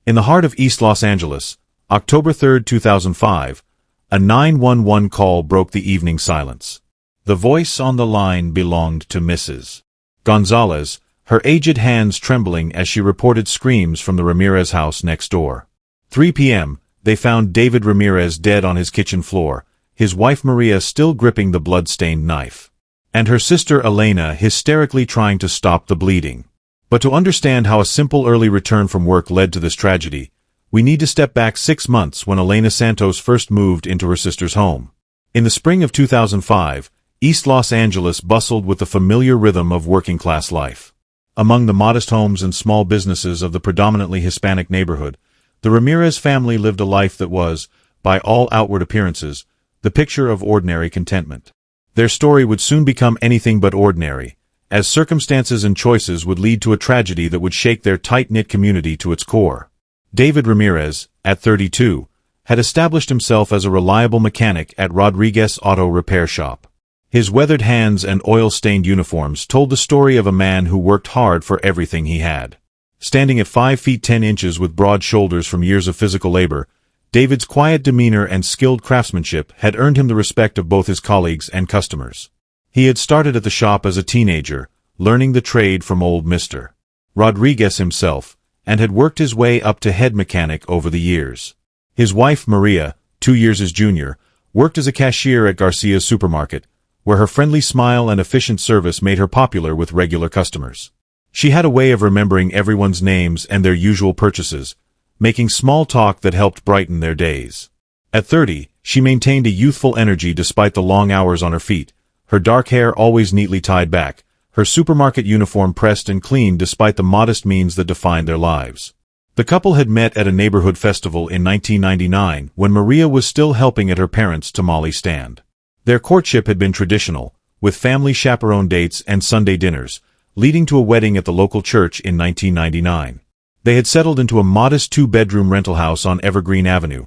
In the heart of East Los Angeles, October 3, 2005, a 911 call broke the evening silence. The voice on the line belonged to Mrs. Gonzalez, her aged hands trembling as she reported screams from the Ramirez house next door. 3 p.m., they found David Ramirez dead on his kitchen floor, his wife Maria still gripping the blood-stained knife, and her sister Elena hysterically trying to stop the bleeding. But to understand how a simple early return from work led to this tragedy, we need to step back 6 months when Elena Santos first moved into her sister's home. In the spring of 2005, East Los Angeles bustled with the familiar rhythm of working-class life. Among the modest homes and small businesses of the predominantly Hispanic neighborhood, the Ramirez family lived a life that was, by all outward appearances, the picture of ordinary contentment. Their story would soon become anything but ordinary, as circumstances and choices would lead to a tragedy that would shake their tight-knit community to its core. David Ramirez, at 32, had established himself as a reliable mechanic at Rodriguez Auto Repair Shop. His weathered hands and oil-stained uniforms told the story of a man who worked hard for everything he had. Standing at 5 feet 10 inches with broad shoulders from years of physical labor, David's quiet demeanor and skilled craftsmanship had earned him the respect of both his colleagues and customers. He had started at the shop as a teenager, learning the trade from old Mr. Rodriguez himself, and had worked his way up to head mechanic over the years. His wife, Maria, 2 years his junior, worked as a cashier at Garcia's supermarket, where her friendly smile and efficient service made her popular with regular customers. She had a way of remembering everyone's names and their usual purchases, making small talk that helped brighten their days. At 30, she maintained a youthful energy despite the long hours on her feet, her dark hair always neatly tied back, her supermarket uniform pressed and cleaned despite the modest means that defined their lives. The couple had met at a neighborhood festival in 1999 when Maria was still helping at her parents' tamale stand. Their courtship had been traditional, with family chaperone dates and Sunday dinners, leading to a wedding at the local church in 1999. They had settled into a modest 2-bedroom rental house on Evergreen Avenue,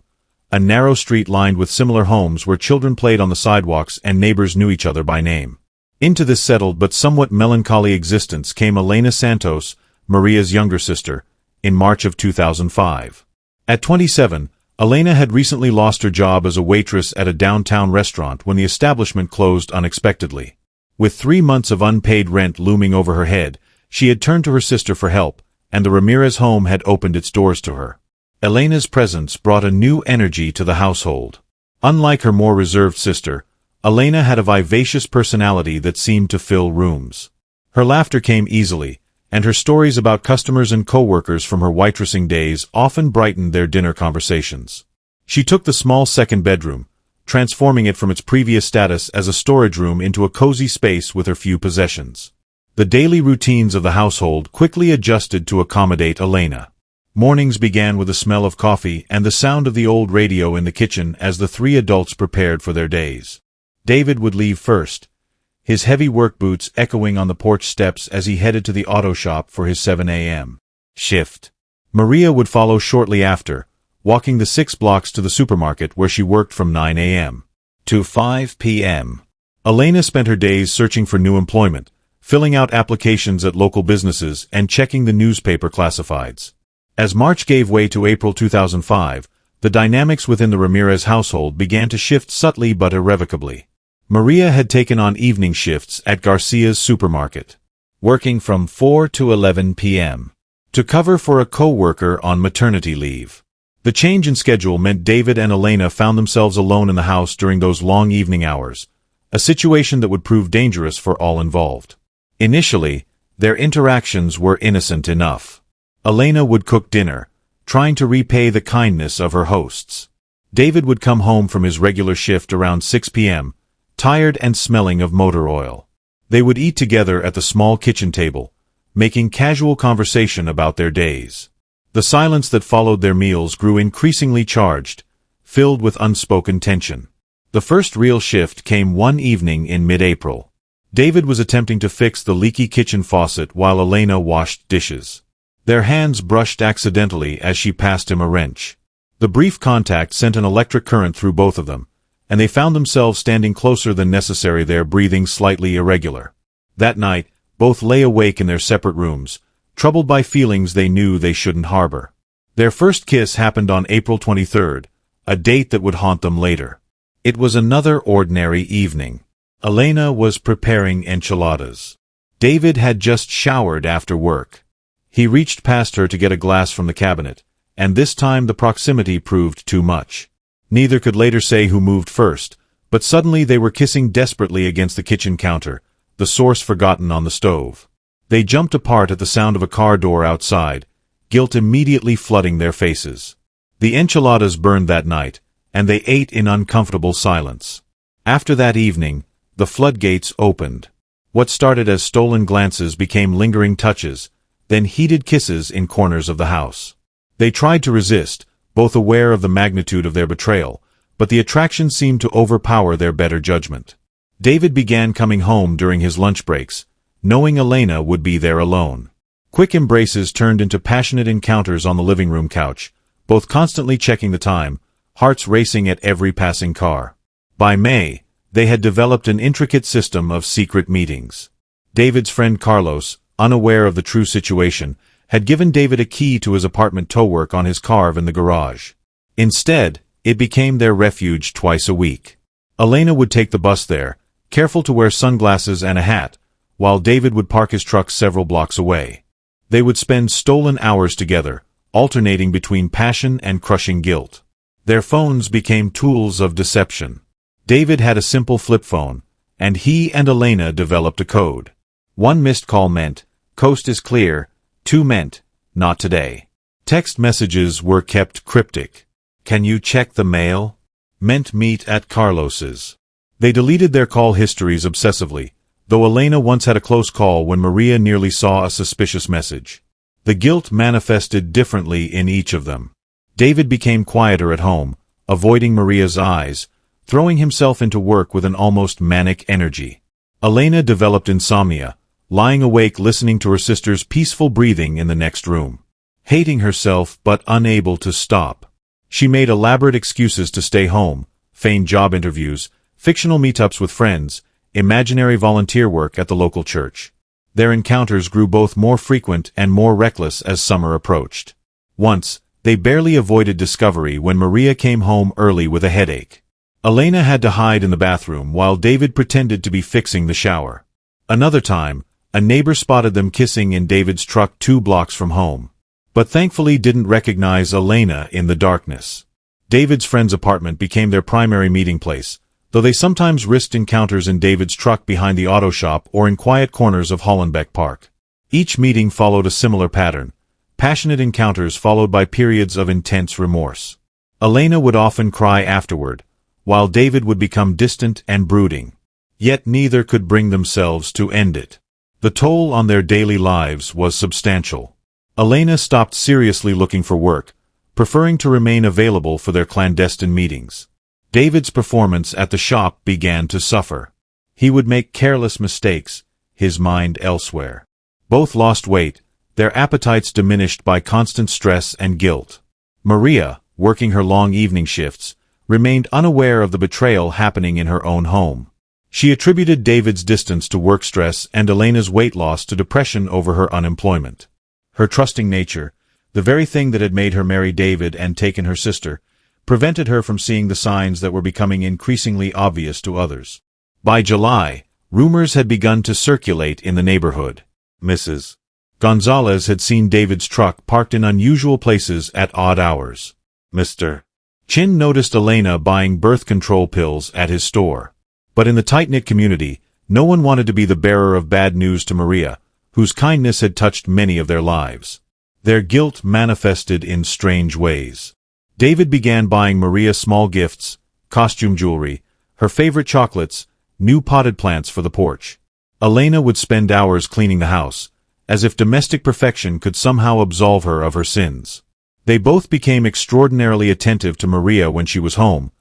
a narrow street lined with similar homes where children played on the sidewalks and neighbors knew each other by name. Into this settled but somewhat melancholy existence came Elena Santos, Maria's younger sister, in March of 2005. At 27, Elena had recently lost her job as a waitress at a downtown restaurant when the establishment closed unexpectedly. With 3 months of unpaid rent looming over her head, she had turned to her sister for help, and the Ramirez home had opened its doors to her. Elena's presence brought a new energy to the household. Unlike her more reserved sister, Elena had a vivacious personality that seemed to fill rooms. Her laughter came easily, and her stories about customers and coworkers from her waitressing days often brightened their dinner conversations. She took the small second bedroom, transforming it from its previous status as a storage room into a cozy space with her few possessions. The daily routines of the household quickly adjusted to accommodate Elena. Mornings began with the smell of coffee and the sound of the old radio in the kitchen as the 3 adults prepared for their days. David would leave first, his heavy work boots echoing on the porch steps as he headed to the auto shop for his 7 a.m. shift. Maria would follow shortly after, walking the 6 blocks to the supermarket where she worked from 9 a.m. to 5 p.m. Elena spent her days searching for new employment, filling out applications at local businesses and checking the newspaper classifieds. As March gave way to April 2005, the dynamics within the Ramirez household began to shift subtly but irrevocably. Maria had taken on evening shifts at Garcia's supermarket, working from 4 to 11 p.m. to cover for a co-worker on maternity leave. The change in schedule meant David and Elena found themselves alone in the house during those long evening hours, a situation that would prove dangerous for all involved. Initially, their interactions were innocent enough. Elena would cook dinner, trying to repay the kindness of her hosts. David would come home from his regular shift around 6 p.m., tired and smelling of motor oil. They would eat together at the small kitchen table, making casual conversation about their days. The silence that followed their meals grew increasingly charged, filled with unspoken tension. The first real shift came one evening in mid-April. David was attempting to fix the leaky kitchen faucet while Elena washed dishes. Their hands brushed accidentally as she passed him a wrench. The brief contact sent an electric current through both of them, and they found themselves standing closer than necessary there, breathing slightly irregular. That night, both lay awake in their separate rooms, troubled by feelings they knew they shouldn't harbor. Their first kiss happened on April 23rd, a date that would haunt them later. It was another ordinary evening. Elena was preparing enchiladas. David had just showered after work. He reached past her to get a glass from the cabinet, and this time the proximity proved too much. Neither could later say who moved first, but suddenly they were kissing desperately against the kitchen counter, the source forgotten on the stove. They jumped apart at the sound of a car door outside, guilt immediately flooding their faces. The enchiladas burned that night, and they ate in uncomfortable silence. After that evening, the floodgates opened. What started as stolen glances became lingering touches, then heated kisses in corners of the house. They tried to resist, both aware of the magnitude of their betrayal, but the attraction seemed to overpower their better judgment. David began coming home during his lunch breaks, knowing Elena would be there alone. Quick embraces turned into passionate encounters on the living room couch, both constantly checking the time, hearts racing at every passing car. By May, they had developed an intricate system of secret meetings. David's friend Carlos, unaware of the true situation, had given David a key to his apartment tow work on his car in the garage. Instead, it became their refuge twice a week. Elena would take the bus there, careful to wear sunglasses and a hat, while David would park his truck several blocks away. They would spend stolen hours together, alternating between passion and crushing guilt. Their phones became tools of deception. David had a simple flip phone, and he and Elena developed a code. 1 missed call meant, "Coast is clear," 2 meant, "Not today." Text messages were kept cryptic. "Can you check the mail?" meant meet at Carlos's. They deleted their call histories obsessively, though Elena once had a close call when Maria nearly saw a suspicious message. The guilt manifested differently in each of them. David became quieter at home, avoiding Maria's eyes, throwing himself into work with an almost manic energy. Elena developed insomnia, lying awake listening to her sister's peaceful breathing in the next room. Hating herself but unable to stop. She made elaborate excuses to stay home, feigned job interviews, fictional meetups with friends, imaginary volunteer work at the local church. Their encounters grew both more frequent and more reckless as summer approached. Once, they barely avoided discovery when Maria came home early with a headache. Elena had to hide in the bathroom while David pretended to be fixing the shower. Another time, a neighbor spotted them kissing in David's truck 2 blocks from home, but thankfully didn't recognize Elena in the darkness. David's friend's apartment became their primary meeting place, though they sometimes risked encounters in David's truck behind the auto shop or in quiet corners of Hollenbeck Park. Each meeting followed a similar pattern, passionate encounters followed by periods of intense remorse. Elena would often cry afterward, while David would become distant and brooding. Yet neither could bring themselves to end it. The toll on their daily lives was substantial. Elena stopped seriously looking for work, preferring to remain available for their clandestine meetings. David's performance at the shop began to suffer. He would make careless mistakes, his mind elsewhere. Both lost weight, their appetites diminished by constant stress and guilt. Maria, working her long evening shifts, remained unaware of the betrayal happening in her own home. She attributed David's distance to work stress and Elena's weight loss to depression over her unemployment. Her trusting nature, the very thing that had made her marry David and taken her sister, prevented her from seeing the signs that were becoming increasingly obvious to others. By July, rumors had begun to circulate in the neighborhood. Mrs. Gonzalez had seen David's truck parked in unusual places at odd hours. Mr. Chin noticed Elena buying birth control pills at his store. But in the tight-knit community, no one wanted to be the bearer of bad news to Maria, whose kindness had touched many of their lives. Their guilt manifested in strange ways. David began buying Maria small gifts, costume jewelry, her favorite chocolates, new potted plants for the porch. Elena would spend hours cleaning the house, as if domestic perfection could somehow absolve her of her sins. They both became extraordinarily attentive to Maria when she was home,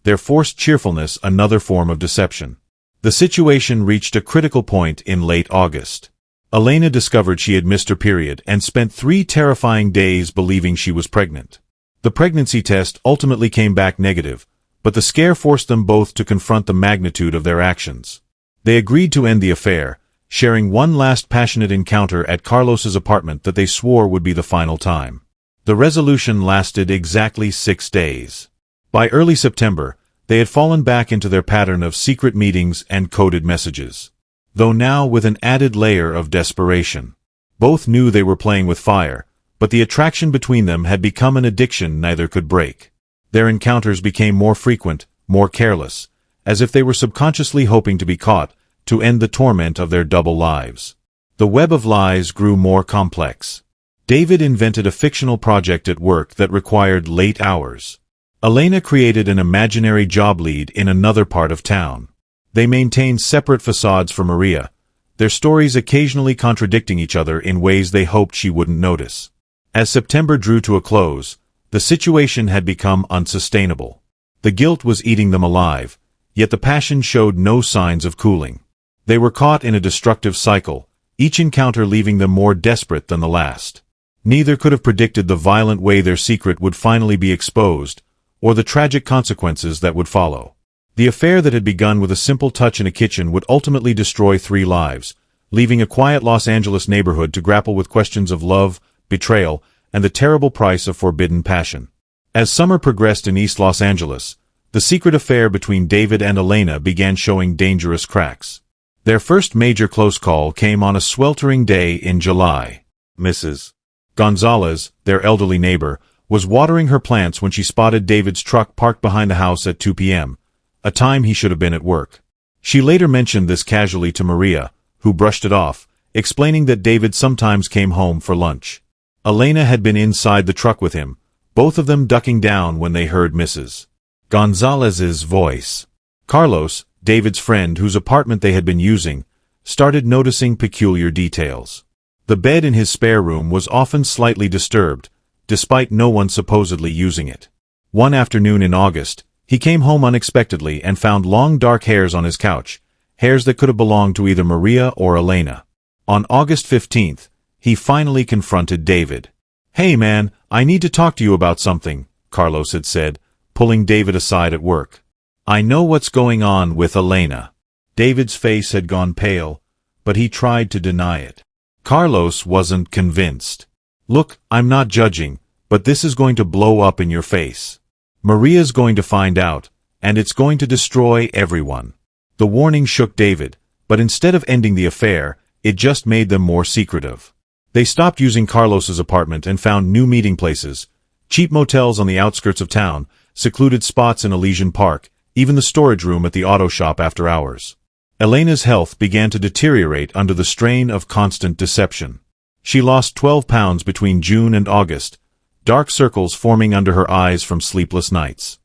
their forced cheerfulness another form of deception. The situation reached a critical point in late August. Elena discovered she had missed her period and spent 3 terrifying days believing she was pregnant. The pregnancy test ultimately came back negative, but the scare forced them both to confront the magnitude of their actions. They agreed to end the affair, sharing one last passionate encounter at Carlos's apartment that they swore would be the final time. The resolution lasted exactly 6 days. By early September, they had fallen back into their pattern of secret meetings and coded messages. Though now with an added layer of desperation. Both knew they were playing with fire, but the attraction between them had become an addiction neither could break. Their encounters became more frequent, more careless, as if they were subconsciously hoping to be caught, to end the torment of their double lives. The web of lies grew more complex. David invented a fictional project at work that required late hours. Elena created an imaginary job lead in another part of town. They maintained separate facades for Maria, their stories occasionally contradicting each other in ways they hoped she wouldn't notice. As September drew to a close, the situation had become unsustainable. The guilt was eating them alive, yet the passion showed no signs of cooling. They were caught in a destructive cycle, each encounter leaving them more desperate than the last. Neither could have predicted the violent way their secret would finally be exposed, or the tragic consequences that would follow. The affair that had begun with a simple touch in a kitchen would ultimately destroy 3 lives, leaving a quiet Los Angeles neighborhood to grapple with questions of love, betrayal, and the terrible price of forbidden passion. As summer progressed in East Los Angeles, the secret affair between David and Elena began showing dangerous cracks. Their first major close call came on a sweltering day in July. Mrs. Gonzalez, their elderly neighbor, was watering her plants when she spotted David's truck parked behind the house at 2 p.m., a time he should have been at work. She later mentioned this casually to Maria, who brushed it off, explaining that David sometimes came home for lunch. Elena had been inside the truck with him, both of them ducking down when they heard Mrs. Gonzalez's voice. Carlos, David's friend whose apartment they had been using, started noticing peculiar details. The bed in his spare room was often slightly disturbed, despite no one supposedly using it. One afternoon in August, he came home unexpectedly and found long dark hairs on his couch, hairs that could have belonged to either Maria or Elena. On August 15th, he finally confronted David. "Hey man, I need to talk to you about something," Carlos had said, pulling David aside at work. "I know what's going on with Elena." David's face had gone pale, but he tried to deny it. Carlos wasn't convinced. "Look, I'm not judging, but this is going to blow up in your face. Maria's going to find out, and it's going to destroy everyone." The warning shook David, but instead of ending the affair, it just made them more secretive. They stopped using Carlos's apartment and found new meeting places, cheap motels on the outskirts of town, secluded spots in Elysian Park, even the storage room at the auto shop after hours. Elena's health began to deteriorate under the strain of constant deception. She lost 12 pounds between June and August, dark circles forming under her eyes from sleepless nights.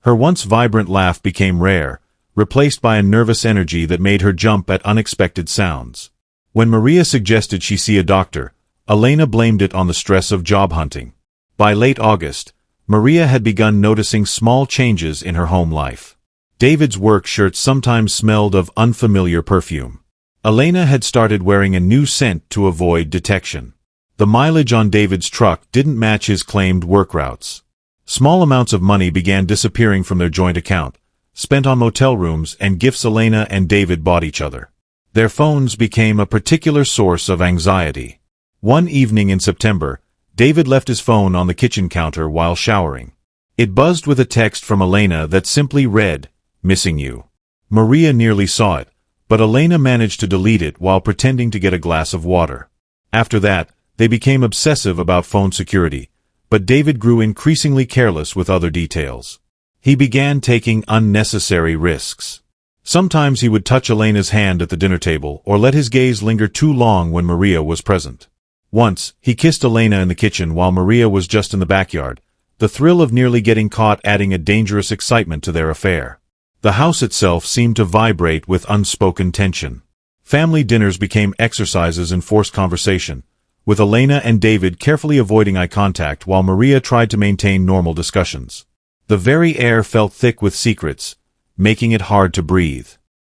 Her once vibrant laugh became rare, replaced by a nervous energy that made her jump at unexpected sounds. When Maria suggested she see a doctor, Elena blamed it on the stress of job hunting. By late August, Maria had begun noticing small changes in her home life. David's work shirt sometimes smelled of unfamiliar perfume. Elena had started wearing a new scent to avoid detection. The mileage on David's truck didn't match his claimed work routes. Small amounts of money began disappearing from their joint account, spent on motel rooms and gifts Elena and David bought each other. Their phones became a particular source of anxiety. One evening in September, David left his phone on the kitchen counter while showering. It buzzed with a text from Elena that simply read, "Missing you." Maria nearly saw it, but Elena managed to delete it while pretending to get a glass of water. After that, they became obsessive about phone security, but David grew increasingly careless with other details. He began taking unnecessary risks. Sometimes he would touch Elena's hand at the dinner table or let his gaze linger too long when Maria was present. Once, he kissed Elena in the kitchen while Maria was just in the backyard, the thrill of nearly getting caught adding a dangerous excitement to their affair. The house itself seemed to vibrate with unspoken tension. Family dinners became exercises in forced conversation, with Elena and David carefully avoiding eye contact while Maria tried to maintain normal discussions. The very air felt thick with secrets, making it hard to breathe.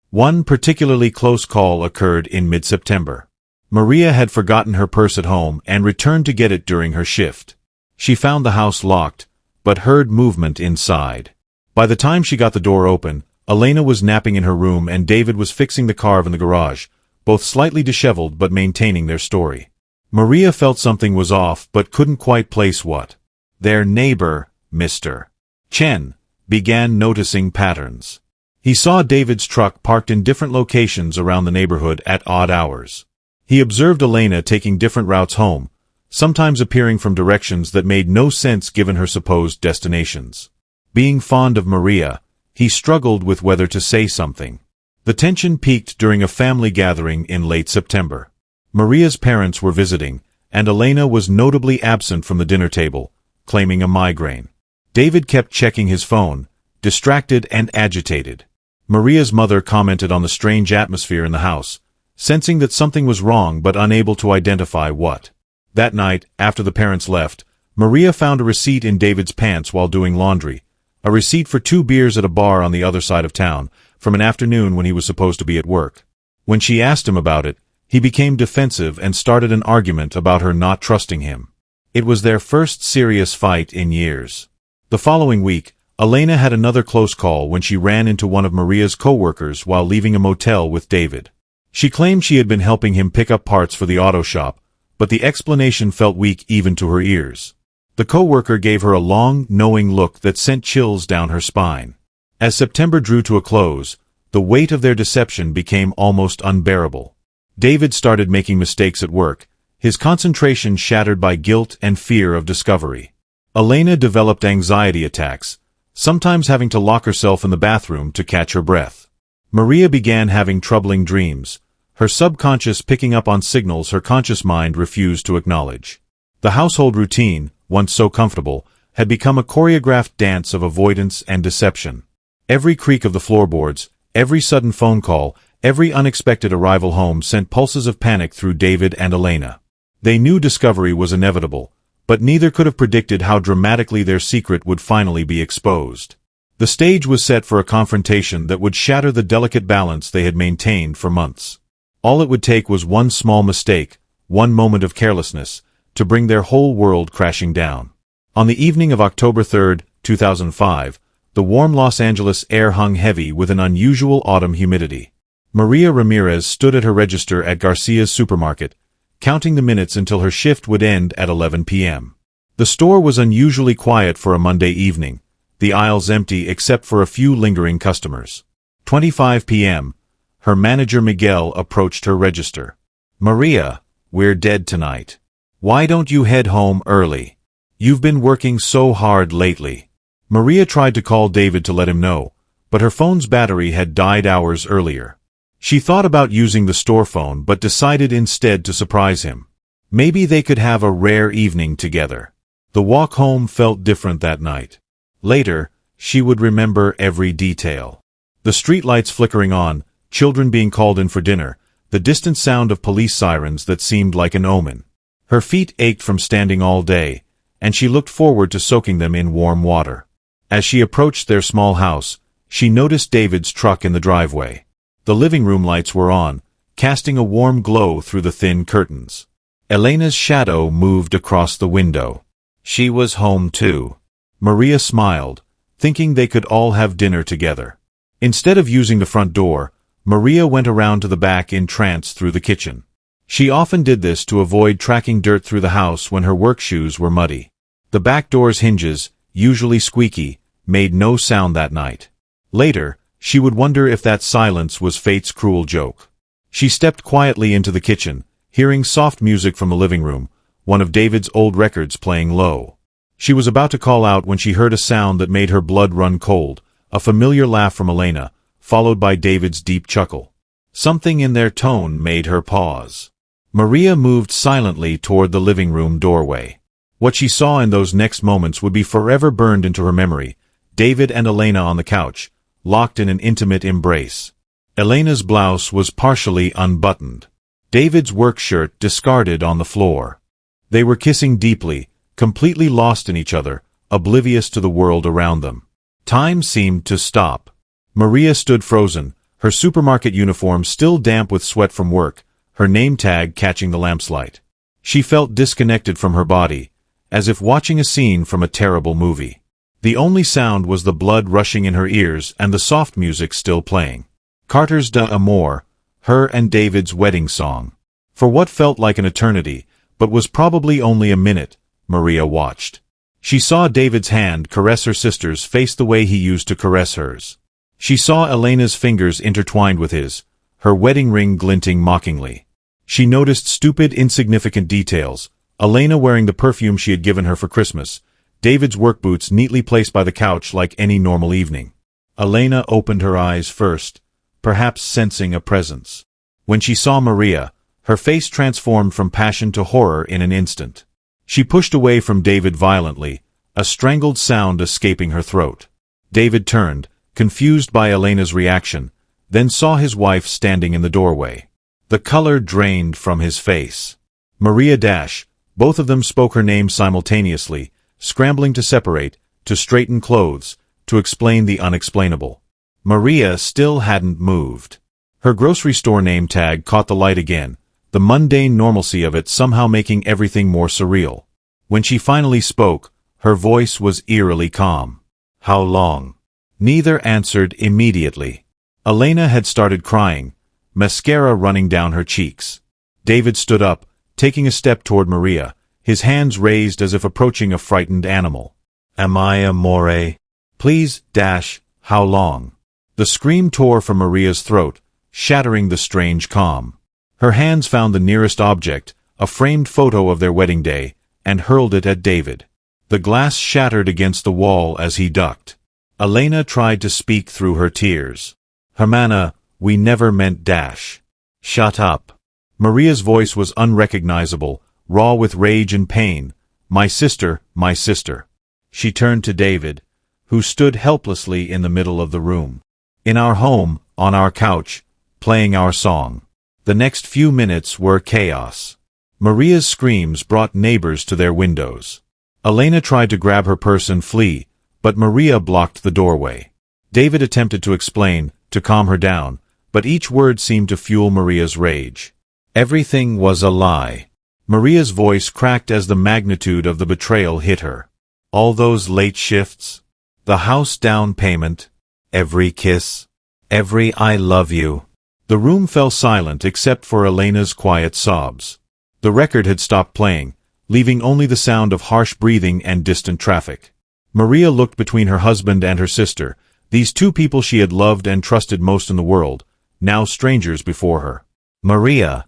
One particularly close call occurred in mid-September. Maria had forgotten her purse at home and returned to get it during her shift. She found the house locked, but heard movement inside. By the time she got the door open, Elena was napping in her room and David was fixing the car in the garage, both slightly disheveled but maintaining their story. Maria felt something was off but couldn't quite place what. Their neighbor, Mr. Chen, began noticing patterns. He saw David's truck parked in different locations around the neighborhood at odd hours. He observed Elena taking different routes home, sometimes appearing from directions that made no sense given her supposed destinations. Being fond of Maria, he struggled with whether to say something. The tension peaked during a family gathering in late September. Maria's parents were visiting, and Elena was notably absent from the dinner table, claiming a migraine. David kept checking his phone, distracted and agitated. Maria's mother commented on the strange atmosphere in the house, sensing that something was wrong but unable to identify what. That night, after the parents left, Maria found a receipt in David's pants while doing laundry, a receipt for 2 beers at a bar on the other side of town, from an afternoon when he was supposed to be at work. When she asked him about it, he became defensive and started an argument about her not trusting him. It was their first serious fight in years. The following week, Elena had another close call when she ran into one of Maria's co-workers while leaving a motel with David. She claimed she had been helping him pick up parts for the auto shop, but the explanation felt weak even to her ears. The co-worker gave her a long, knowing look that sent chills down her spine. As September drew to a close, the weight of their deception became almost unbearable. David started making mistakes at work, his concentration shattered by guilt and fear of discovery. Elena developed anxiety attacks, sometimes having to lock herself in the bathroom to catch her breath. Maria began having troubling dreams, her subconscious picking up on signals her conscious mind refused to acknowledge. The household routine, once so comfortable, had become a choreographed dance of avoidance and deception. Every creak of the floorboards, every sudden phone call, every unexpected arrival home sent pulses of panic through David and Elena. They knew discovery was inevitable, but neither could have predicted how dramatically their secret would finally be exposed. The stage was set for a confrontation that would shatter the delicate balance they had maintained for months. All it would take was one small mistake, one moment of carelessness, to bring their whole world crashing down. On the evening of October 3, 2005, the warm Los Angeles air hung heavy with an unusual autumn humidity. Maria Ramirez stood at her register at Garcia's supermarket, counting the minutes until her shift would end at 11 p.m. The store was unusually quiet for a Monday evening, the aisles empty except for a few lingering customers. 25 p.m., her manager Miguel approached her register. "Maria, we're dead tonight. Why don't you head home early? You've been working so hard lately." Maria tried to call David to let him know, but her phone's battery had died hours earlier. She thought about using the store phone but decided instead to surprise him. Maybe they could have a rare evening together. The walk home felt different that night. Later, she would remember every detail. The streetlights flickering on, children being called in for dinner, the distant sound of police sirens that seemed like an omen. Her feet ached from standing all day, and she looked forward to soaking them in warm water. As she approached their small house, she noticed David's truck in the driveway. The living room lights were on, casting a warm glow through the thin curtains. Elena's shadow moved across the window. She was home too. Maria smiled, thinking they could all have dinner together. Instead of using the front door, Maria went around to the back in trance through the kitchen. She often did this to avoid tracking dirt through the house when her work shoes were muddy. The back door's hinges, usually squeaky, made no sound that night. Later, she would wonder if that silence was fate's cruel joke. She stepped quietly into the kitchen, hearing soft music from the living room, one of David's old records playing low. She was about to call out when she heard a sound that made her blood run cold, a familiar laugh from Elena, followed by David's deep chuckle. Something in their tone made her pause. Maria moved silently toward the living room doorway. What she saw in those next moments would be forever burned into her memory: David and Elena on the couch, locked in an intimate embrace. Elena's blouse was partially unbuttoned. David's work shirt discarded on the floor. They were kissing deeply, completely lost in each other, oblivious to the world around them. Time seemed to stop. Maria stood frozen, her supermarket uniform still damp with sweat from work, her name tag catching the lamp's light. She felt disconnected from her body, as if watching a scene from a terrible movie. The only sound was the blood rushing in her ears and the soft music still playing. Carter's d'Amour, her and David's wedding song. For what felt like an eternity, but was probably only a minute. Maria watched. She saw David's hand caress her sister's face the way he used to caress hers. She saw Elena's fingers intertwined with his, her wedding ring glinting mockingly. She noticed stupid, insignificant details: Elena wearing the perfume she had given her for Christmas, David's work boots neatly placed by the couch like any normal evening. Elena opened her eyes first, perhaps sensing a presence. When she saw Maria, her face transformed from passion to horror in an instant. She pushed away from David violently, a strangled sound escaping her throat. David turned, confused by Elena's reaction, then saw his wife standing in the doorway. The color drained from his face. Maria dash. Both of them spoke her name simultaneously, scrambling to separate, to straighten clothes, to explain the unexplainable. Maria still hadn't moved. Her grocery store name tag caught the light again, the mundane normalcy of it somehow making everything more surreal. When she finally spoke, her voice was eerily calm. "How long?" Neither answered immediately. Elena had started crying, mascara running down her cheeks. David stood up, taking a step toward Maria, his hands raised as if approaching a frightened animal. "Am I amore? Please, dash, how long?" The scream tore from Maria's throat, shattering the strange calm. Her hands found the nearest object, a framed photo of their wedding day, and hurled it at David. The glass shattered against the wall as he ducked. Elena tried to speak through her tears. "Hermana, we never meant dash." "Shut up." Maria's voice was unrecognizable, raw with rage and pain. My sister, my sister." She turned to David, who stood helplessly in the middle of the room. "In our home, on our couch, playing our song." The next few minutes were chaos. Maria's screams brought neighbors to their windows. Elena tried to grab her purse and flee, but Maria blocked the doorway. David attempted to explain, to calm her down, but each word seemed to fuel Maria's rage. Everything was a lie. Maria's voice cracked as the magnitude of the betrayal hit her. All those late shifts, the house down payment, every kiss, every "I love you." The room fell silent except for Elena's quiet sobs. The record had stopped playing, leaving only the sound of harsh breathing and distant traffic. Maria looked between her husband and her sister, these two people she had loved and trusted most in the world, now strangers before her. "Maria,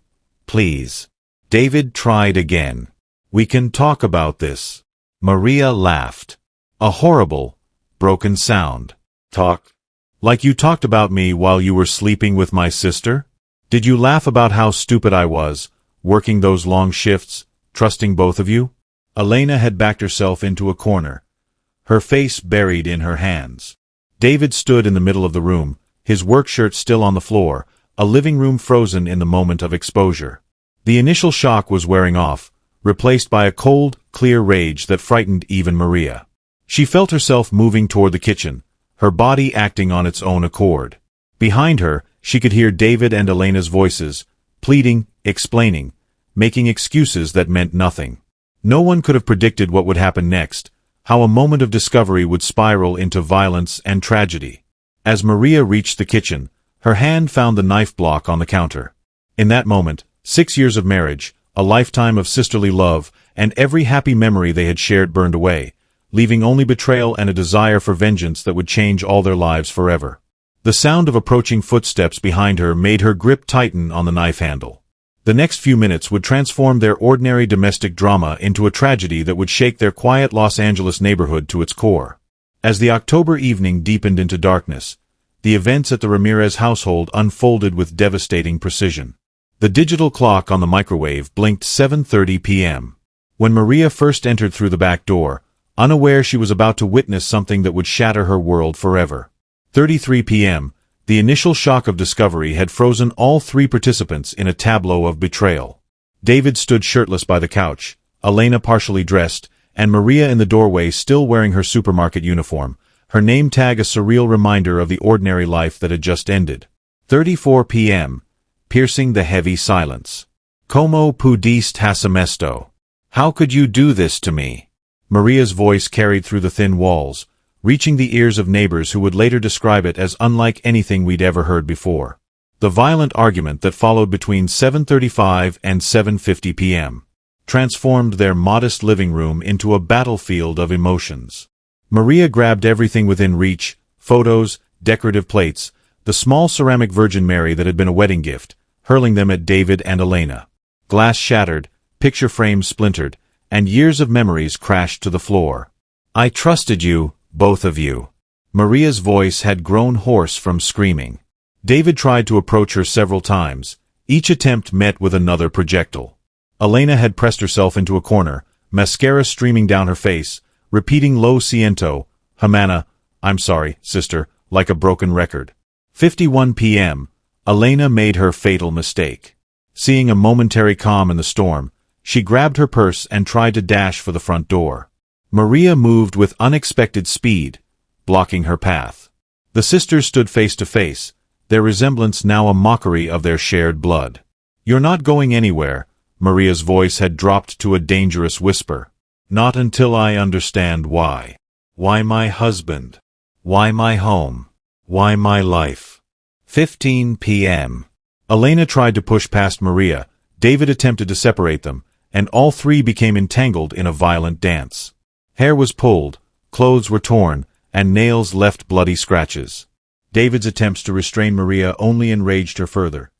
please." David tried again. "We can talk about this." Maria laughed. A horrible, broken sound. "Talk? Like you talked about me while you were sleeping with my sister? Did you laugh about how stupid I was, working those long shifts, trusting both of you?" Elena had backed herself into a corner, her face buried in her hands. David stood in the middle of the room, his work shirt still on the floor, a living room frozen in the moment of exposure. The initial shock was wearing off, replaced by a cold, clear rage that frightened even Maria. She felt herself moving toward the kitchen, her body acting on its own accord. Behind her, she could hear David and Elena's voices, pleading, explaining, making excuses that meant nothing. No one could have predicted what would happen next, how a moment of discovery would spiral into violence and tragedy. As Maria reached the kitchen, her hand found the knife block on the counter. In that moment, 6 years of marriage, a lifetime of sisterly love, and every happy memory they had shared burned away, leaving only betrayal and a desire for vengeance that would change all their lives forever. The sound of approaching footsteps behind her made her grip tighten on the knife handle. The next few minutes would transform their ordinary domestic drama into a tragedy that would shake their quiet Los Angeles neighborhood to its core. As the October evening deepened into darkness, the events at the Ramirez household unfolded with devastating precision. The digital clock on the microwave blinked 7:30 p.m. When Maria first entered through the back door, unaware she was about to witness something that would shatter her world forever. 33 p.m., the initial shock of discovery had frozen all three participants in a tableau of betrayal. David stood shirtless by the couch, Elena partially dressed, and Maria in the doorway still wearing her supermarket uniform, her name tag a surreal reminder of the ordinary life that had just ended. 34 p.m., piercing the heavy silence. "Como pudiste hacer esto? How could you do this to me?" Maria's voice carried through the thin walls, reaching the ears of neighbors who would later describe it as unlike anything we'd ever heard before. The violent argument that followed between 7:35 and 7:50 p.m. transformed their modest living room into a battlefield of emotions. Maria grabbed everything within reach: photos, decorative plates, the small ceramic Virgin Mary that had been a wedding gift, hurling them at David and Elena. Glass shattered, picture frames splintered, and years of memories crashed to the floor. "I trusted you, both of you." Maria's voice had grown hoarse from screaming. David tried to approach her several times, each attempt met with another projectile. Elena had pressed herself into a corner, mascara streaming down her face, repeating "Lo siento, Jimena, I'm sorry, sister," like a broken record. 51 p.m. Elena made her fatal mistake. Seeing a momentary calm in the storm, she grabbed her purse and tried to dash for the front door. Maria moved with unexpected speed, blocking her path. The sisters stood face to face, their resemblance now a mockery of their shared blood. "You're not going anywhere," Maria's voice had dropped to a dangerous whisper. "Not until I understand why. Why my husband? Why my home? Why my life?" 15 p.m. Elena tried to push past Maria, David attempted to separate them, and all three became entangled in a violent dance. Hair was pulled, clothes were torn, and nails left bloody scratches. David's attempts to restrain Maria only enraged her further.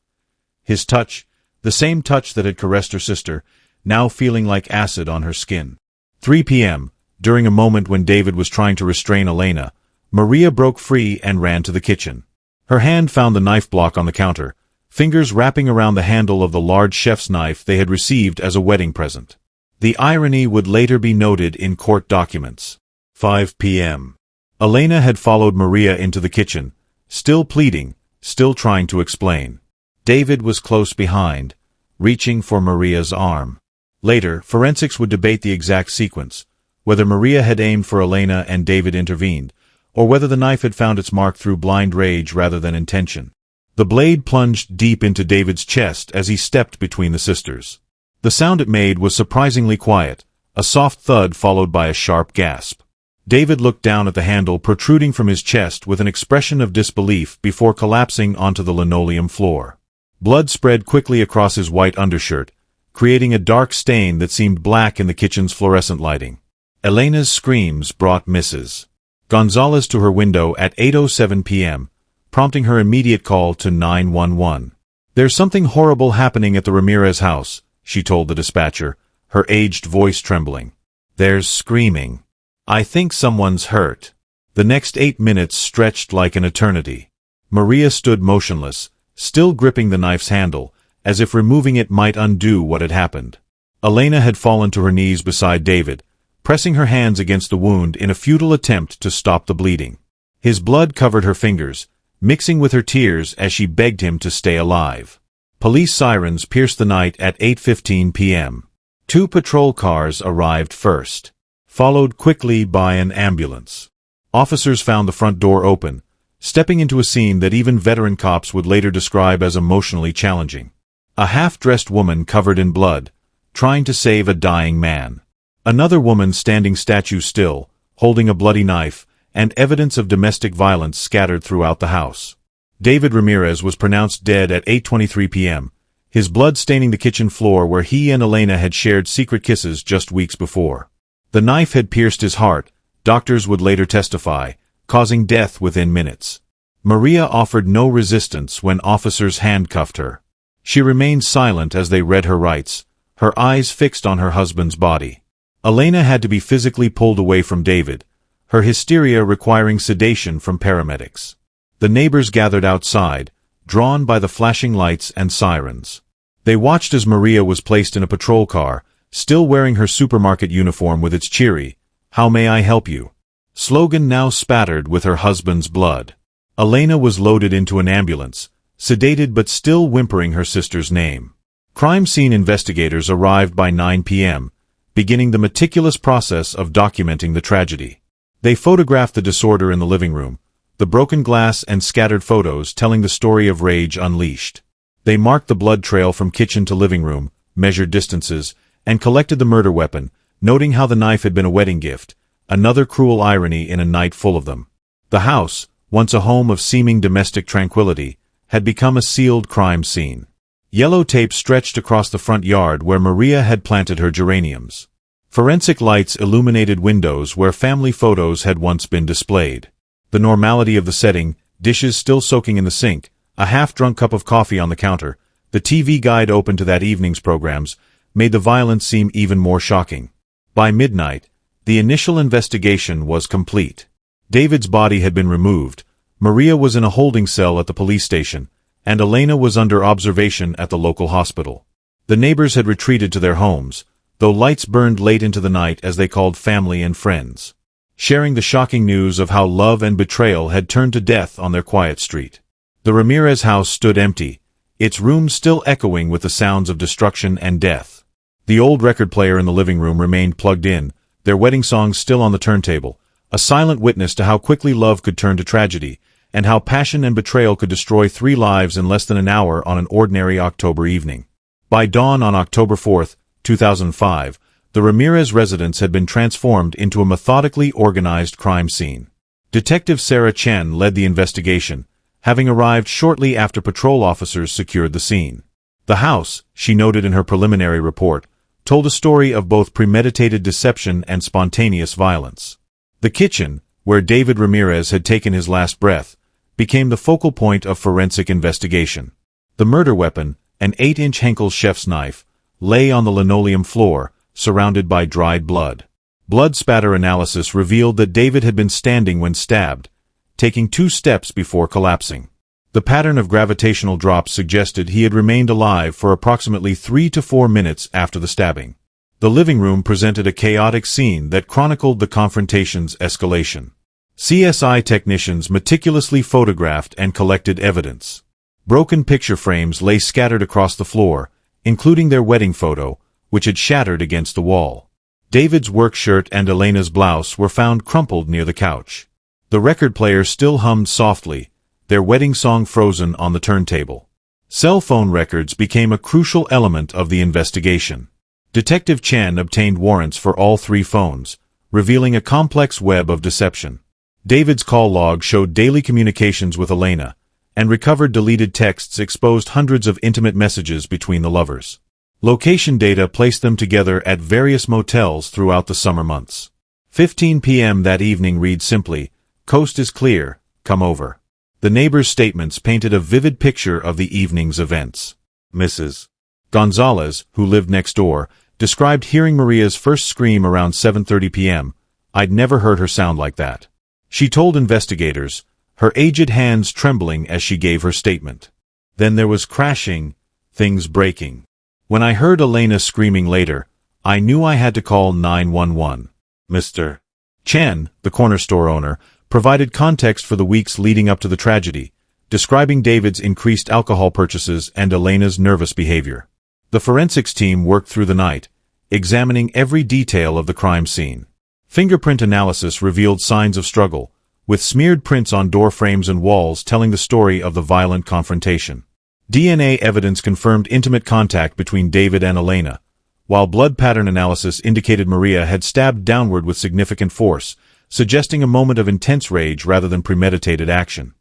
His touch, the same touch that had caressed her sister, now feeling like acid on her skin. 3 p.m. During a moment when David was trying to restrain Elena, Maria broke free and ran to the kitchen. Her hand found the knife block on the counter, fingers wrapping around the handle of the large chef's knife they had received as a wedding present. The irony would later be noted in court documents. 5 p.m. Elena had followed Maria into the kitchen, still pleading, still trying to explain. David was close behind, reaching for Maria's arm. Later, forensics would debate the exact sequence, whether Maria had aimed for Elena and David intervened, or whether the knife had found its mark through blind rage rather than intention. The blade plunged deep into David's chest as he stepped between the sisters. The sound it made was surprisingly quiet, a soft thud followed by a sharp gasp. David looked down at the handle protruding from his chest with an expression of disbelief before collapsing onto the linoleum floor. Blood spread quickly across his white undershirt, creating a dark stain that seemed black in the kitchen's fluorescent lighting. Elena's screams brought Mrs. Gonzalez to her window at 8:07 p.m., prompting her immediate call to 911. "There's something horrible happening at the Ramirez house," she told the dispatcher, her aged voice trembling. "There's screaming. I think someone's hurt." The next 8 minutes stretched like an eternity. Maria stood motionless, still gripping the knife's handle, as if removing it might undo what had happened. Elena had fallen to her knees beside David, pressing her hands against the wound in a futile attempt to stop the bleeding. His blood covered her fingers, mixing with her tears as she begged him to stay alive. Police sirens pierced the night at 8:15 p.m. 2 patrol cars arrived first, followed quickly by an ambulance. Officers found the front door open, stepping into a scene that even veteran cops would later describe as emotionally challenging. A half-dressed woman covered in blood, trying to save a dying man. Another woman standing statue still, holding a bloody knife, and evidence of domestic violence scattered throughout the house. David Ramirez was pronounced dead at 8:23 p.m., his blood staining the kitchen floor where he and Elena had shared secret kisses just weeks before. The knife had pierced his heart, doctors would later testify, causing death within minutes. Maria offered no resistance when officers handcuffed her. She remained silent as they read her rights, her eyes fixed on her husband's body. Elena had to be physically pulled away from David, her hysteria requiring sedation from paramedics. The neighbors gathered outside, drawn by the flashing lights and sirens. They watched as Maria was placed in a patrol car, still wearing her supermarket uniform with its cheery, "How may I help you?" slogan now spattered with her husband's blood. Elena was loaded into an ambulance, sedated but still whimpering her sister's name. Crime scene investigators arrived by 9 p.m., beginning the meticulous process of documenting the tragedy. They photographed the disorder in the living room, the broken glass and scattered photos telling the story of rage unleashed. They marked the blood trail from kitchen to living room, measured distances, and collected the murder weapon, noting how the knife had been a wedding gift, another cruel irony in a night full of them. The house, once a home of seeming domestic tranquility, had become a sealed crime scene. Yellow tape stretched across the front yard where Maria had planted her geraniums. Forensic lights illuminated windows where family photos had once been displayed. The normality of the setting, dishes still soaking in the sink, a half-drunk cup of coffee on the counter, the TV guide open to that evening's programs, made the violence seem even more shocking. By midnight, the initial investigation was complete. David's body had been removed, Maria was in a holding cell at the police station, and Elena was under observation at the local hospital. The neighbors had retreated to their homes, though lights burned late into the night as they called family and friends, sharing the shocking news of how love and betrayal had turned to death on their quiet street. The Ramirez house stood empty, its rooms still echoing with the sounds of destruction and death. The old record player in the living room remained plugged in, their wedding songs still on the turntable, a silent witness to how quickly love could turn to tragedy, and how passion and betrayal could destroy 3 lives in less than an hour on an ordinary October evening. By dawn on October 4, 2005, the Ramirez residence had been transformed into a methodically organized crime scene. Detective Sarah Chen led the investigation, having arrived shortly after patrol officers secured the scene. The house, she noted in her preliminary report, told a story of both premeditated deception and spontaneous violence. The kitchen, where David Ramirez had taken his last breath, became the focal point of forensic investigation. The murder weapon, an 8-inch Henkel chef's knife, lay on the linoleum floor, surrounded by dried blood. Blood spatter analysis revealed that David had been standing when stabbed, taking 2 steps before collapsing. The pattern of gravitational drops suggested he had remained alive for approximately 3 to 4 minutes after the stabbing. The living room presented a chaotic scene that chronicled the confrontation's escalation. CSI technicians meticulously photographed and collected evidence. Broken picture frames lay scattered across the floor, including their wedding photo, which had shattered against the wall. David's work shirt and Elena's blouse were found crumpled near the couch. The record player still hummed softly, their wedding song frozen on the turntable. Cell phone records became a crucial element of the investigation. Detective Chen obtained warrants for all 3 phones, revealing a complex web of deception. David's call log showed daily communications with Elena, and recovered deleted texts exposed hundreds of intimate messages between the lovers. Location data placed them together at various motels throughout the summer months. 15 p.m. that evening read simply, "Coast is clear, come over." The neighbors' statements painted a vivid picture of the evening's events. Mrs. Gonzalez, who lived next door, described hearing Maria's first scream around 7:30 p.m. "I'd never heard her sound like that." She told investigators, her aged hands trembling as she gave her statement. Then there was crashing, things breaking. "When I heard Elena screaming later, I knew I had to call 911. Mr. Chen, the corner store owner, provided context for the weeks leading up to the tragedy, describing David's increased alcohol purchases and Elena's nervous behavior. The forensics team worked through the night, examining every detail of the crime scene. Fingerprint analysis revealed signs of struggle, with smeared prints on door frames and walls telling the story of the violent confrontation. DNA evidence confirmed intimate contact between David and Elena, while blood pattern analysis indicated Maria had stabbed downward with significant force, suggesting a moment of intense rage rather than premeditated action.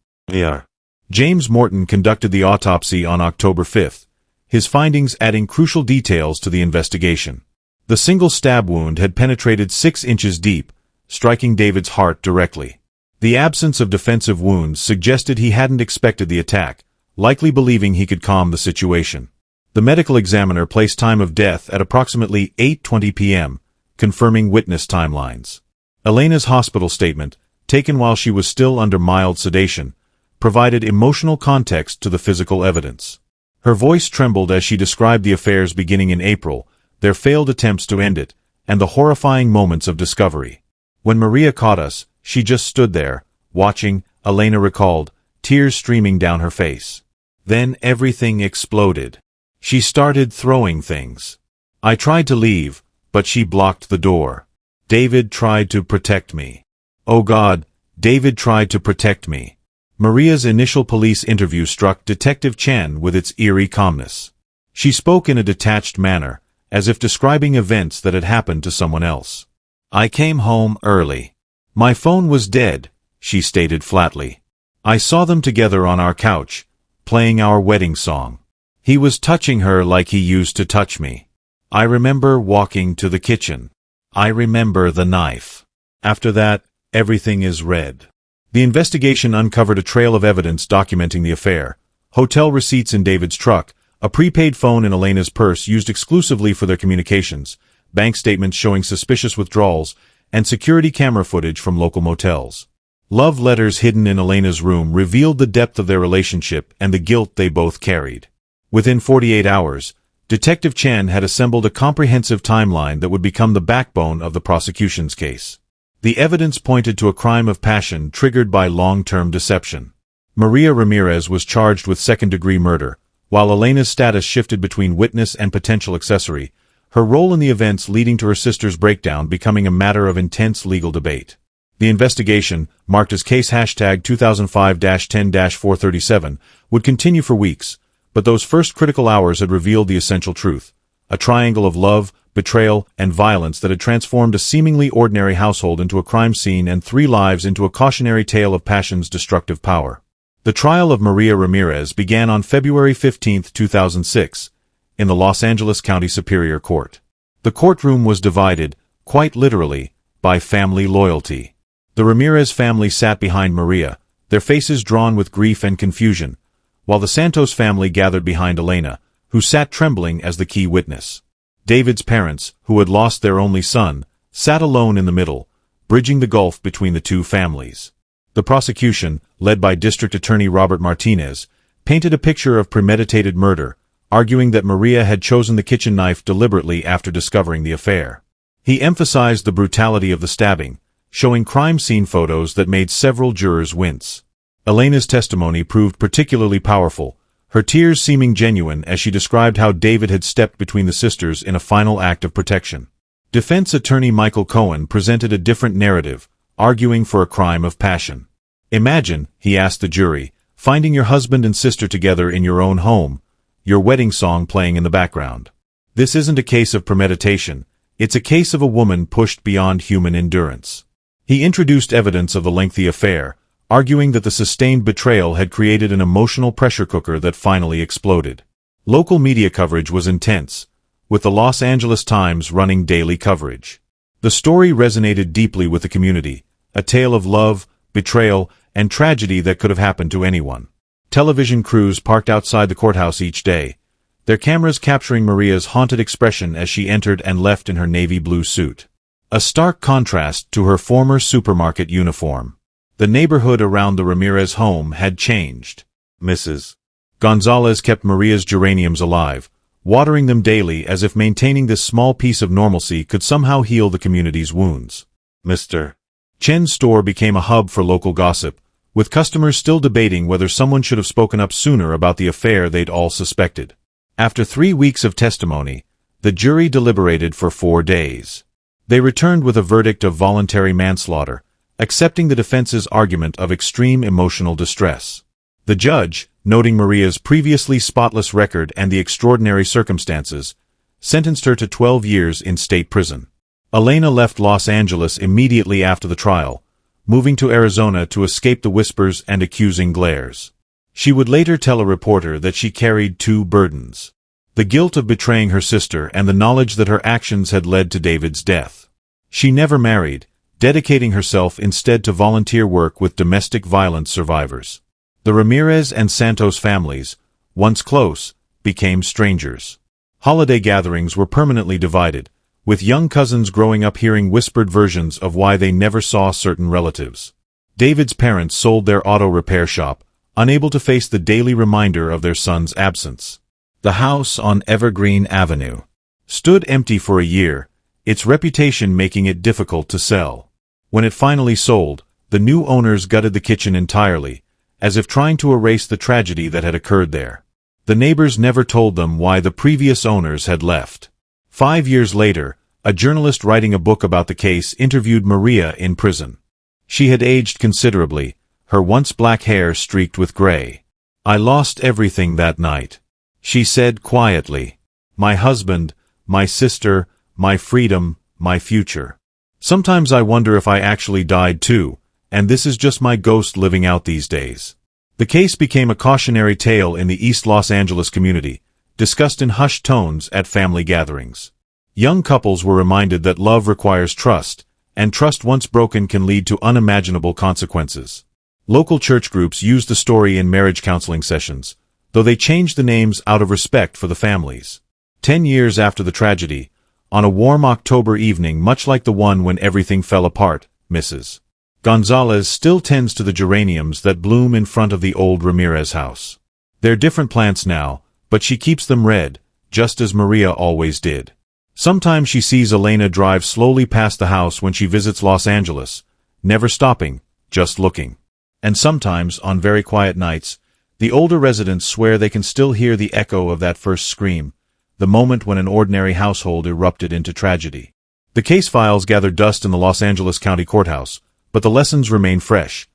James Morton conducted the autopsy on October 5, his findings adding crucial details to the investigation. The single stab wound had penetrated 6 inches deep, striking David's heart directly. The absence of defensive wounds suggested he hadn't expected the attack, likely believing he could calm the situation. The medical examiner placed time of death at approximately 8:20 p.m., confirming witness timelines. Elena's hospital statement, taken while she was still under mild sedation, provided emotional context to the physical evidence. Her voice trembled as she described the affairs beginning in April, their failed attempts to end it, and the horrifying moments of discovery. "When Maria caught us, she just stood there, watching," Elena recalled, tears streaming down her face. "Then everything exploded. She started throwing things. I tried to leave, but she blocked the door. David tried to protect me. Oh God, David tried to protect me." Maria's initial police interview struck Detective Chen with its eerie calmness. She spoke in a detached manner, as if describing events that had happened to someone else. "I came home early. My phone was dead," she stated flatly. "I saw them together on our couch, playing our wedding song. He was touching her like he used to touch me. I remember walking to the kitchen. I remember the knife. After that, everything is red. The investigation uncovered a trail of evidence documenting the affair: hotel receipts in David's truck, a prepaid phone in Elena's purse used exclusively for their communications, bank statements showing suspicious withdrawals, and security camera footage from local motels. Love letters hidden in Elena's room revealed the depth of their relationship and the guilt they both carried. Within 48 hours, Detective Chen had assembled a comprehensive timeline that would become the backbone of the prosecution's case. The evidence pointed to a crime of passion triggered by long-term deception. Maria Ramirez was charged with second-degree murder, while Elena's status shifted between witness and potential accessory, her role in the events leading to her sister's breakdown becoming a matter of intense legal debate. The investigation, marked as case hashtag 2005-10-437, would continue for weeks, but those first critical hours had revealed the essential truth: a triangle of love, betrayal, and violence that had transformed a seemingly ordinary household into a crime scene and 3 lives into a cautionary tale of passion's destructive power. The trial of Maria Ramirez began on February 15, 2006, in the Los Angeles County Superior Court. The courtroom was divided, quite literally, by family loyalty. The Ramirez family sat behind Maria, their faces drawn with grief and confusion, while the Santos family gathered behind Elena, who sat trembling as the key witness. David's parents, who had lost their only son, sat alone in the middle, bridging the gulf between the two families. The prosecution, led by District Attorney Robert Martinez, painted a picture of premeditated murder, arguing that Maria had chosen the kitchen knife deliberately after discovering the affair. He emphasized the brutality of the stabbing, showing crime scene photos that made several jurors wince. Elena's testimony proved particularly powerful, her tears seeming genuine as she described how David had stepped between the sisters in a final act of protection. Defense attorney Michael Cohen presented a different narrative, arguing for a crime of passion. Imagine, he asked the jury, finding your husband and sister together in your own home, your wedding song playing in the background. This isn't a case of premeditation, it's a case of a woman pushed beyond human endurance. He introduced evidence of the lengthy affair, arguing that the sustained betrayal had created an emotional pressure cooker that finally exploded. Local media coverage was intense, with the Los Angeles Times running daily coverage. The story resonated deeply with the community, a tale of love, betrayal, and tragedy that could have happened to anyone. Television crews parked outside the courthouse each day, their cameras capturing Maria's haunted expression as she entered and left in her navy blue suit. A stark contrast to her former supermarket uniform. The neighborhood around the Ramirez home had changed. Mrs. Gonzalez kept Maria's geraniums alive, watering them daily as if maintaining this small piece of normalcy could somehow heal the community's wounds. Mr. Chen's store became a hub for local gossip, with customers still debating whether someone should have spoken up sooner about the affair they'd all suspected. After 3 weeks of testimony, the jury deliberated for 4 days. They returned with a verdict of voluntary manslaughter, accepting the defense's argument of extreme emotional distress. The judge, noting Maria's previously spotless record and the extraordinary circumstances, sentenced her to 12 years in state prison. Elena left Los Angeles immediately after the trial, moving to Arizona to escape the whispers and accusing glares. She would later tell a reporter that she carried 2 burdens: the guilt of betraying her sister and the knowledge that her actions had led to David's death. She never married, dedicating herself instead to volunteer work with domestic violence survivors. The Ramirez and Santos families, once close, became strangers. Holiday gatherings were permanently divided, with young cousins growing up hearing whispered versions of why they never saw certain relatives. David's parents sold their auto repair shop, unable to face the daily reminder of their son's absence. The house on Evergreen Avenue stood empty for a year, its reputation making it difficult to sell. When it finally sold, the new owners gutted the kitchen entirely, as if trying to erase the tragedy that had occurred there. The neighbors never told them why the previous owners had left. 5 years later, a journalist writing a book about the case interviewed Maria in prison. She had aged considerably, her once black hair streaked with gray. "I lost everything that night," she said quietly. "My husband, my sister, my freedom, my future. Sometimes I wonder if I actually died too, and this is just my ghost living out these days." The case became a cautionary tale in the East Los Angeles community, discussed in hushed tones at family gatherings. Young couples were reminded that love requires trust, and trust once broken can lead to unimaginable consequences. Local church groups used the story in marriage counseling sessions, though they changed the names out of respect for the families. 10 years after the tragedy, on a warm October evening much like the one when everything fell apart, Mrs. Gonzalez still tends to the geraniums that bloom in front of the old Ramirez house. They're different plants now, but she keeps them red, just as Maria always did. Sometimes she sees Elena drive slowly past the house when she visits Los Angeles, never stopping, just looking. And sometimes, on very quiet nights, the older residents swear they can still hear the echo of that first scream, the moment when an ordinary household erupted into tragedy. The case files gather dust in the Los Angeles County Courthouse, but the lessons remain fresh.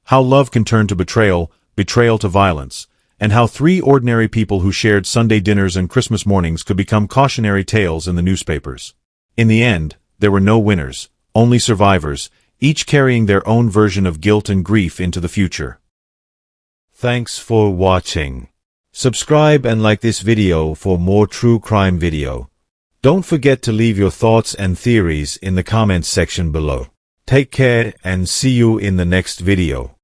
How love can turn to betrayal, betrayal to violence, and how 3 ordinary people who shared Sunday dinners and Christmas mornings could become cautionary tales in the newspapers. In the end, there were no winners, only survivors, each carrying their own version of guilt and grief into the future. Thanks for watching. Subscribe and like this video for more true crime video. Don't forget to leave your thoughts and theories in the comments section below. Take care and see you in the next video.